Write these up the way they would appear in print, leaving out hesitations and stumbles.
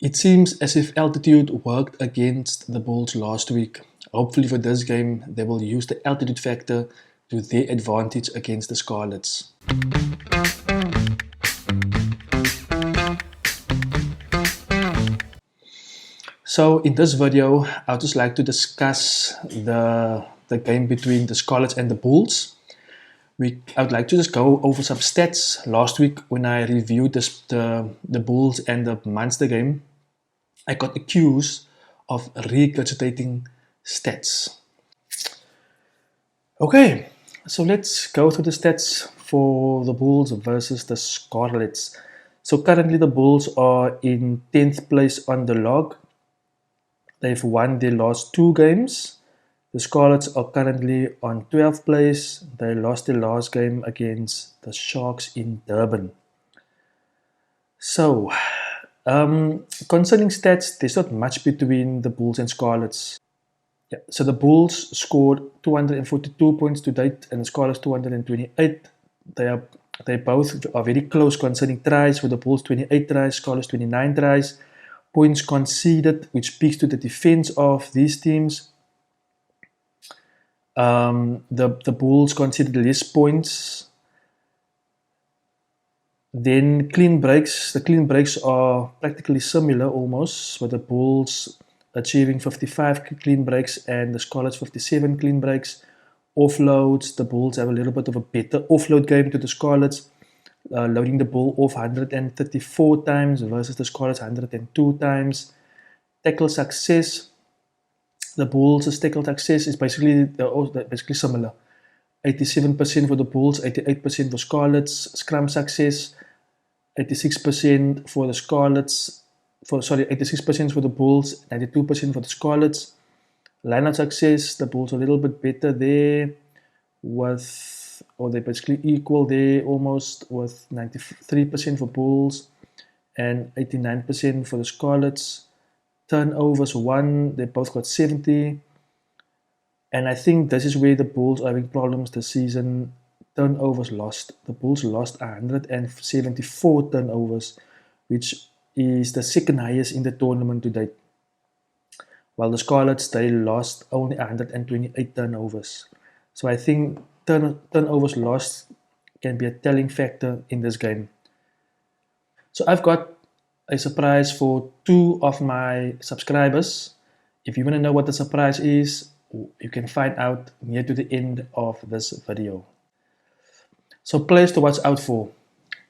It seems as if altitude worked against the Bulls last week. Hopefully for this game, they will use the altitude factor to their advantage against the Scarlets. So in this video, I'd just like to discuss the game between the Scarlets and the Bulls. I would like to just go over some stats. Last week when I reviewed the Bulls and the Munster game, I got accused of regurgitating stats. Okay, so let's go through the stats for the Bulls versus the Scarlets. So currently the Bulls are in 10th place on the log. They've won their last 2 games. The Scarlets are currently on 12th place. They lost their last game against the Sharks in Durban. So, concerning stats, there's not much between the Bulls and Scarlets. Yeah, so the Bulls scored 242 points to date and the Scarlets 228. They both are very close concerning tries. For the Bulls 28 tries, Scarlets 29 tries. Points conceded, which speaks to the defense of these teams. The Bulls conceded less points. Then clean breaks. The clean breaks are practically similar almost, with the Bulls achieving 55 clean breaks and the Scarlets 57 clean breaks. Offloads, the Bulls have a little bit of a better offload game to the Scarlets, loading the ball off 134 times versus the Scarlets 102 times. Tackle success, the Bulls' tackle success is basically similar. 87% for the Bulls, 88% for Scarlets. Scrum success, 86% for the Scarlets. 86% for the Bulls, 92% for the Scarlets. Line-out success, the Bulls are a little bit better there, they're basically equal there almost, with 93% for Bulls and 89% for the Scarlets. Turnovers won, they both got 70. And I think this is where the Bulls are having problems this season. Turnovers lost. The Bulls lost 174 turnovers, which is the second highest in the tournament to date. While the Scarlets, they lost only 128 turnovers. So I think turnovers lost can be a telling factor in this game. So I've got a surprise for 2 of my subscribers. If you want to know what the surprise is, you can find out near to the end of this video. So players to watch out for.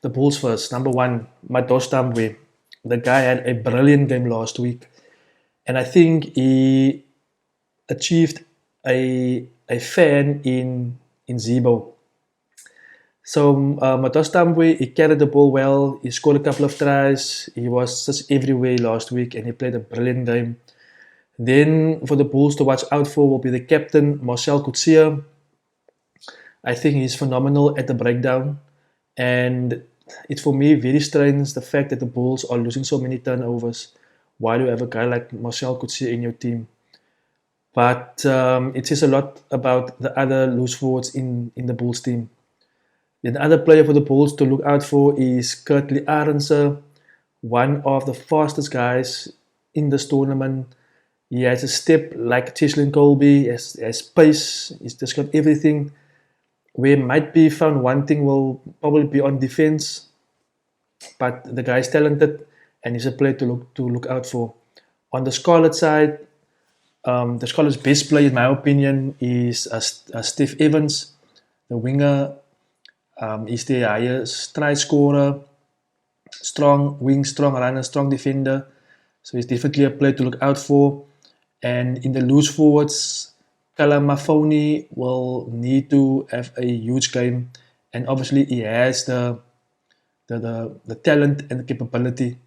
The Bulls first. Number 1, Mados Tambwe. The guy had a brilliant game last week. And I think he achieved a fan in Zibo. So Mados Tambwe, he carried the ball well. He scored a couple of tries. He was just everywhere last week and he played a brilliant game. Then for the Bulls to watch out for will be the captain, Marcel Coetzee. I think he's phenomenal at the breakdown. And it's for me very strange the fact that the Bulls are losing so many turnovers. Why do you have a guy like Marcel Coetzee in your team? But it says a lot about the other loose forwards in the Bulls team. The other player for the Bulls to look out for is Kurtley Arendse, one of the fastest guys in this tournament. He has a step like Cheslin Colby, he has pace, he's just got everything. Where might be found wanting will probably be on defense, but the guy is talented and he's a player to look out for. On the Scarlet side, the Scarlet's best player, in my opinion, is Steve Evans, the winger. He's the highest try scorer, strong wing, strong runner, strong defender. So he's definitely a player to look out for. And in the loose forwards, Kalamafoni will need to have a huge game. And obviously he has the talent and the capability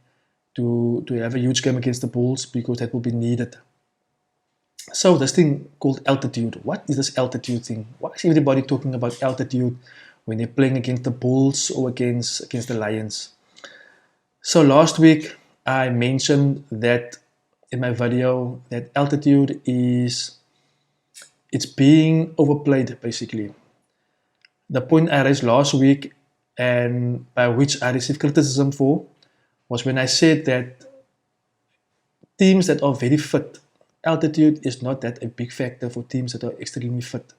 to have a huge game against the Bulls, because that will be needed. So this thing called altitude. What is this altitude thing? Why is everybody talking about altitude when they're playing against the Bulls or against the Lions? So last week I mentioned that in my video that altitude it's being overplayed basically. The point I raised last week, and by which I received criticism for, was when I said that teams that are very fit, altitude is not that a big factor for teams that are extremely fit.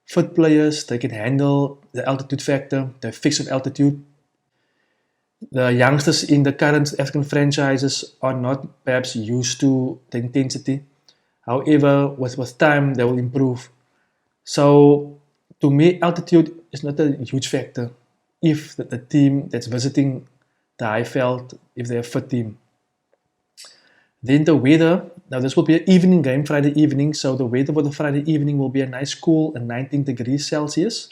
Fit players, they can handle the altitude factor, the effects of altitude. The youngsters in the current African franchises are not perhaps used to the intensity. However, with time, they will improve. So, to me, altitude is not a huge factor if the team that's visiting the Highveld, if they're a fit team. Then the weather, now this will be an evening game, Friday evening, so the weather for the Friday evening will be a nice cool and 19 degrees Celsius.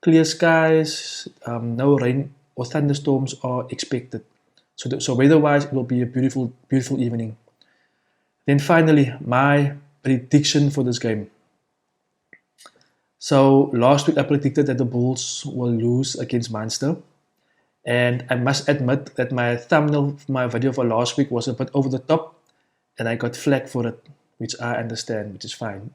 Clear skies, no rain or thunderstorms are expected. So weather-wise, it will be a beautiful, beautiful evening. Then finally, my prediction for this game. So last week I predicted that the Bulls will lose against Munster. And I must admit that my thumbnail for my video for last week was a bit over the top and I got flack for it, which I understand, which is fine.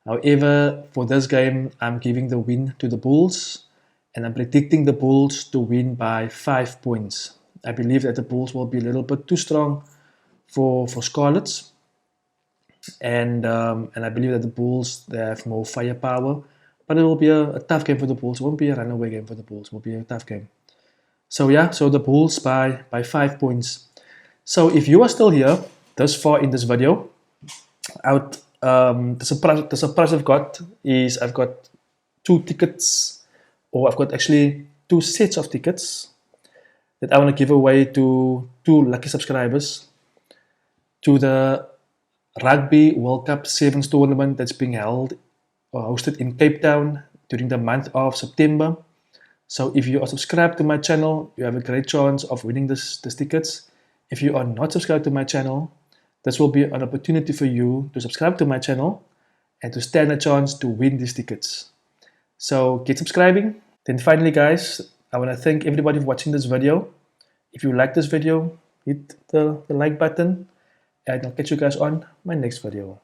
However, for this game, I'm giving the win to the Bulls and I'm predicting the Bulls to win by 5 points. I believe that the Bulls will be a little bit too strong for Scarlets. And I believe that the Bulls, they have more firepower. But it will be a tough game for the Bulls. It won't be a runaway game for the Bulls. It will be a tough game. So yeah, so the Bulls by 5 points. So if you are still here thus far in this video, the surprise I've got is I've got 2 tickets, or I've got actually 2 sets of tickets that I want to give away to 2 lucky subscribers to the Rugby World Cup Sevens tournament that's being held or hosted in Cape Town during the month of September. So if you are subscribed to my channel, you have a great chance of winning these tickets. If you are not subscribed to my channel, this will be an opportunity for you to subscribe to my channel and to stand a chance to win these tickets. So get subscribing. Then finally guys, I want to thank everybody for watching this video. If you like this video, hit the like button and I'll catch you guys on my next video.